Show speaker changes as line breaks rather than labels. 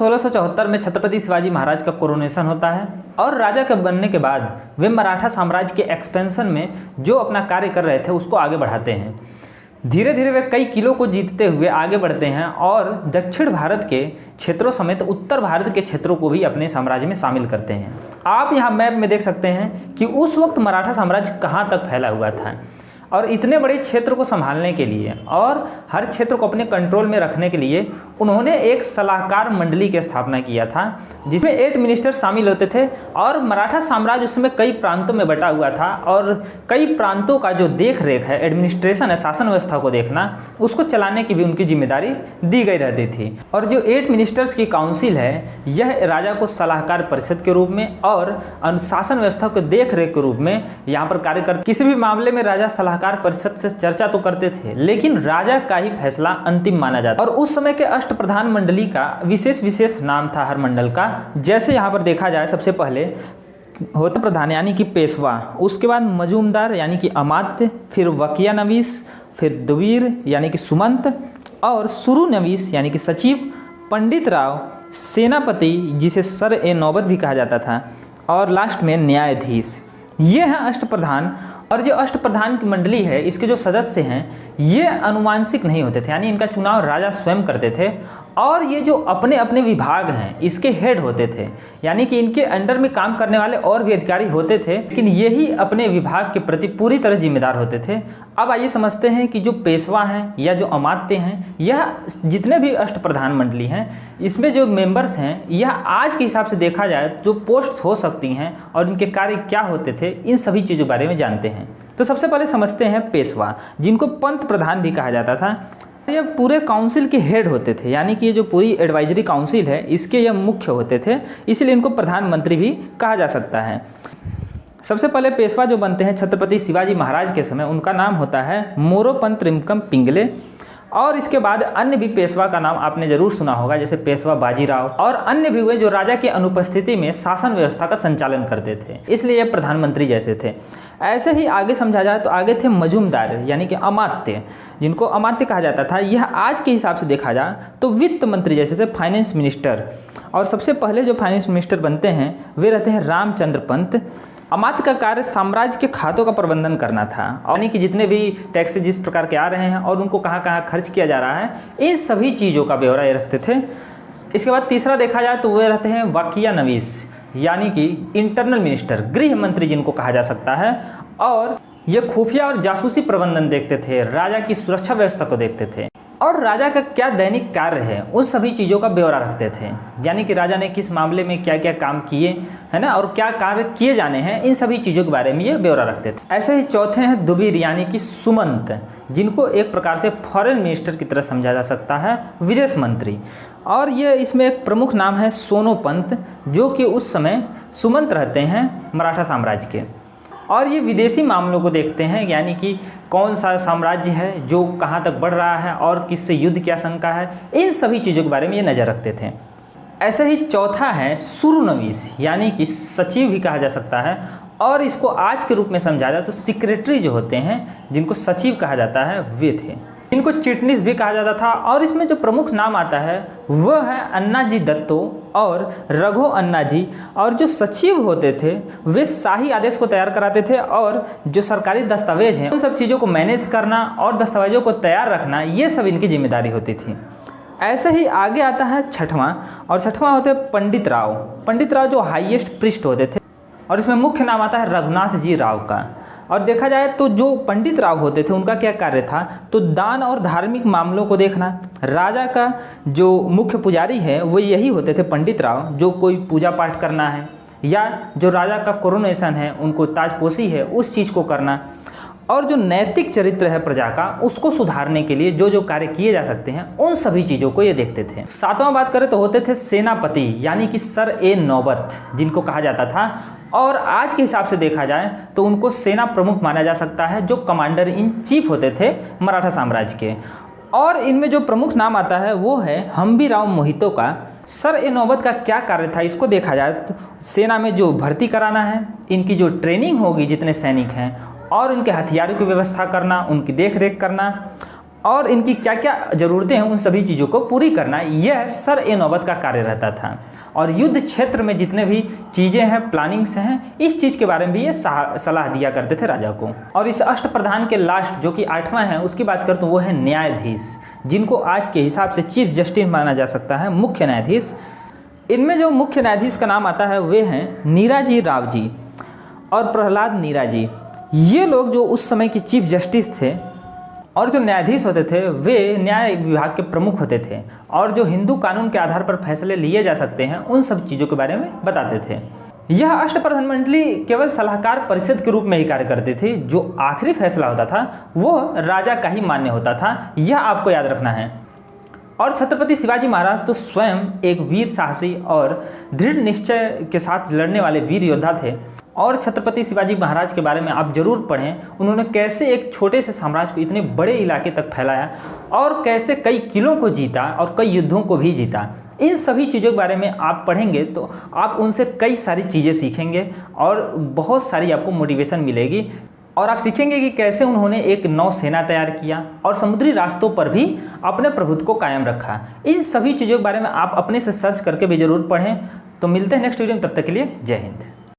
1674 में छत्रपति शिवाजी महाराज का कोरोनेशन होता है और राजा के बनने के बाद वे मराठा साम्राज्य के एक्सपेंशन में जो अपना कार्य कर रहे थे उसको आगे बढ़ाते हैं। धीरे धीरे वे कई किलों को जीतते हुए आगे बढ़ते हैं और दक्षिण भारत के क्षेत्रों समेत उत्तर भारत के क्षेत्रों को भी अपने साम्राज्य में शामिल करते हैं। आप यहाँ मैप में देख सकते हैं कि उस वक्त मराठा साम्राज्य कहाँ तक फैला हुआ था और इतने बड़े क्षेत्र को संभालने के लिए और हर क्षेत्र को अपने कंट्रोल में रखने के लिए उन्होंने एक सलाहकार मंडली की स्थापना किया था जिसमें 8 मिनिस्टर शामिल होते थे। और मराठा साम्राज्य उसमें कई प्रांतों में बटा हुआ था और कई प्रांतों का जो देख रेख है, एडमिनिस्ट्रेशन है, शासन व्यवस्था को देखना, उसको चलाने की भी उनकी जिम्मेदारी दी गई रहती थी। और जो 8 मिनिस्टर्स की काउंसिल है, यह राजा को सलाहकार परिषद के रूप में और अनुशासन व्यवस्था को देख रेख के रूप में यहाँ पर कार्य करते। किसी भी मामले में राजा सलाहकार परिषद से चर्चा तो करते थे, लेकिन राजा का ही फैसला अंतिम माना जाता। और उस समय के अष्टप्रधान मंडली का विशेष नाम था हर मंडल का। जैसे यहाँ पर देखा जाए, सबसे पहले होता प्रधान यानी कि पेशवा, उसके बाद मजूमदार यानी कि अमात्य, फिर वकिया नवीस, फिर द्विर यानी कि सुमंत, और सुरु नवीस यानी कि सचिव, पंडित राव, सेनापति जिसे सर ए नौबत भी कहा जाता था, और लास्ट में न्यायाधीश। ये हैं अष्टप्रधान। और जो अष्टप्रधान की मंडली है, इसके जो सदस्य हैं ये अनुवांशिक नहीं होते थे, यानी इनका चुनाव राजा स्वयं करते थे। और ये जो अपने अपने विभाग हैं इसके हेड होते थे, यानी कि इनके अंडर में काम करने वाले और भी अधिकारी होते थे, लेकिन यही अपने विभाग के प्रति पूरी तरह जिम्मेदार होते थे। अब आइए समझते हैं कि जो पेशवा हैं या जो अमात्य हैं, यह जितने भी अष्टप्रधान मंडली हैं इसमें जो मेंबर्स हैं, यह आज के हिसाब से देखा जाए जो पोस्ट्स हो सकती हैं और इनके कार्य क्या होते थे, इन सभी चीज़ों के बारे में जानते हैं। तो सबसे पहले समझते हैं पेशवा, जिनको पंत प्रधान भी कहा जाता था। ये पूरे काउंसिल के हेड होते थे, यानी कि ये जो पूरी एडवाइजरी काउंसिल है इसके ये मुख्य होते थे, इसलिए इनको प्रधानमंत्री भी कहा जा सकता है। सबसे पहले पेशवा जो बनते हैं छत्रपति शिवाजी महाराज के समय, उनका नाम होता है मोरोपंत रिमकम पिंगले। और इसके बाद अन्य भी पेशवा का नाम आपने जरूर सुना होगा, जैसे पेशवा बाजीराव और अन्य भी हुए जो राजा की अनुपस्थिति में शासन व्यवस्था का संचालन करते थे, इसलिए ये प्रधानमंत्री जैसे थे। ऐसे ही आगे समझा जाए तो आगे थे मजूमदार यानी कि अमात्य, जिनको अमात्य कहा जाता था। यह आज के हिसाब से देखा जाए तो वित्त मंत्री जैसे फाइनेंस मिनिस्टर। और सबसे पहले जो फाइनेंस मिनिस्टर बनते हैं वे रहते हैं रामचंद्र पंत। अमात्य का कार्य साम्राज्य के खातों का प्रबंधन करना था, यानी कि जितने भी टैक्स जिस प्रकार के आ रहे हैं और उनको कहाँ कहाँ खर्च किया जा रहा है, इन सभी चीज़ों का ब्यौरा ये रखते थे। इसके बाद तीसरा देखा जाए तो वे रहते हैं वकिया नवीस, यानी कि इंटरनल मिनिस्टर, गृह मंत्री जिनको कहा जा सकता है। और ये खुफिया और जासूसी प्रबंधन देखते थे, राजा की सुरक्षा व्यवस्था को देखते थे और राजा का क्या दैनिक कार्य है उन सभी चीज़ों का ब्यौरा रखते थे, यानी कि राजा ने किस मामले में क्या क्या काम किए है ना, और क्या कार्य किए जाने हैं, इन सभी चीज़ों के बारे में ये ब्यौरा रखते थे। ऐसे ही चौथे हैं दुबीर यानी कि सुमंत, जिनको एक प्रकार से फॉरेन मिनिस्टर की तरह समझा जा सकता है, विदेश मंत्री। और ये इसमें एक प्रमुख नाम है सोनोपंत, जो कि उस समय सुमंत रहते हैं मराठा साम्राज्य के। और ये विदेशी मामलों को देखते हैं, यानी कि कौन सा साम्राज्य है जो कहाँ तक बढ़ रहा है और किससे युद्ध की आशंका है, इन सभी चीज़ों के बारे में ये नज़र रखते थे। ऐसे ही चौथा है सुरुनवीस, यानी कि सचिव भी कहा जा सकता है। और इसको आज के रूप में समझा जाए तो सेक्रेटरी जो होते हैं, जिनको सचिव कहा जाता है, वे थे। इनको चिटनीस भी कहा जाता था। और इसमें जो प्रमुख नाम आता है वह है अन्नाजी दत्तो और रघु अन्नाजी। और जो सचिव होते थे वे शाही आदेश को तैयार कराते थे, और जो सरकारी दस्तावेज हैं उन सब चीज़ों को मैनेज करना और दस्तावेजों को तैयार रखना, ये सब इनकी जिम्मेदारी होती थी। ऐसे ही आगे आता है छठवां, और छठवां होते हैं पंडित राव। पंडित राव जो हाईएस्ट प्रीस्ट होते थे, और इसमें मुख्य नाम आता है रघुनाथ जी राव का। और देखा जाए तो जो पंडित राव होते थे उनका क्या कार्य था, तो दान और धार्मिक मामलों को देखना। राजा का जो मुख्य पुजारी है वो यही होते थे पंडित राव, जो कोई पूजा पाठ करना है या जो राजा का कोरोनेशन है, उनको ताजपोशी है, उस चीज़ को करना। और जो नैतिक चरित्र है प्रजा का, उसको सुधारने के लिए जो जो कार्य किए जा सकते हैं उन सभी चीज़ों को ये देखते थे। सातवां बात करें तो होते थे सेनापति, यानी कि सर ए नौबत जिनको कहा जाता था। और आज के हिसाब से देखा जाए तो उनको सेना प्रमुख माना जा सकता है, जो कमांडर इन चीफ होते थे मराठा साम्राज्य के। और इनमें जो प्रमुख नाम आता है वो है हम्बीराव मोहितो का। सर ए नौबत का क्या कार्य था, इसको देखा जाए तो सेना में जो भर्ती कराना है, इनकी जो ट्रेनिंग होगी जितने सैनिक हैं, और उनके हथियारों की व्यवस्था करना, उनकी देख रेख करना, और इनकी क्या क्या ज़रूरतें हैं उन सभी चीज़ों को पूरी करना, यह सर ए नौबत का कार्य रहता था। और युद्ध क्षेत्र में जितने भी चीज़ें हैं, प्लानिंग्स हैं, इस चीज़ के बारे में भी ये सलाह दिया करते थे राजा को। और इस अष्टप्रधान के लास्ट जो कि 8वां है उसकी बात करता हूँ, वो है न्यायाधीश, जिनको आज के हिसाब से चीफ जस्टिस माना जा सकता है, मुख्य न्यायाधीश। इनमें जो मुख्य न्यायाधीश का नाम आता है वे हैं नीराजी राव जी और प्रहलाद नीराजी। ये लोग जो उस समय के चीफ जस्टिस थे और जो न्यायाधीश होते थे वे न्याय विभाग के प्रमुख होते थे और जो हिंदू कानून के आधार पर फैसले लिए जा सकते हैं उन सब चीज़ों के बारे में बताते थे। यह अष्टप्रधान मंडली केवल सलाहकार परिषद के रूप में ही कार्य करती थी। जो आखिरी फैसला होता था वो राजा का ही मान्य होता था, यह आपको याद रखना है। और छत्रपति शिवाजी महाराज तो स्वयं एक वीर साहसी और दृढ़ निश्चय के साथ लड़ने वाले वीर योद्धा थे। और छत्रपति शिवाजी महाराज के बारे में आप जरूर पढ़ें, उन्होंने कैसे एक छोटे से साम्राज्य को इतने बड़े इलाके तक फैलाया और कैसे कई किलों को जीता और कई युद्धों को भी जीता। इन सभी चीज़ों के बारे में आप पढ़ेंगे तो आप उनसे कई सारी चीज़ें सीखेंगे और बहुत सारी आपको मोटिवेशन मिलेगी। और आप सीखेंगे कि कैसे उन्होंने एक नौसेना तैयार किया और समुद्री रास्तों पर भी अपने प्रभुत्व को कायम रखा। इन सभी चीज़ों के बारे में आप अपने से सर्च करके भी जरूर पढ़ें। तो मिलते हैं नेक्स्ट वीडियो में, तब तक के लिए जय हिंद।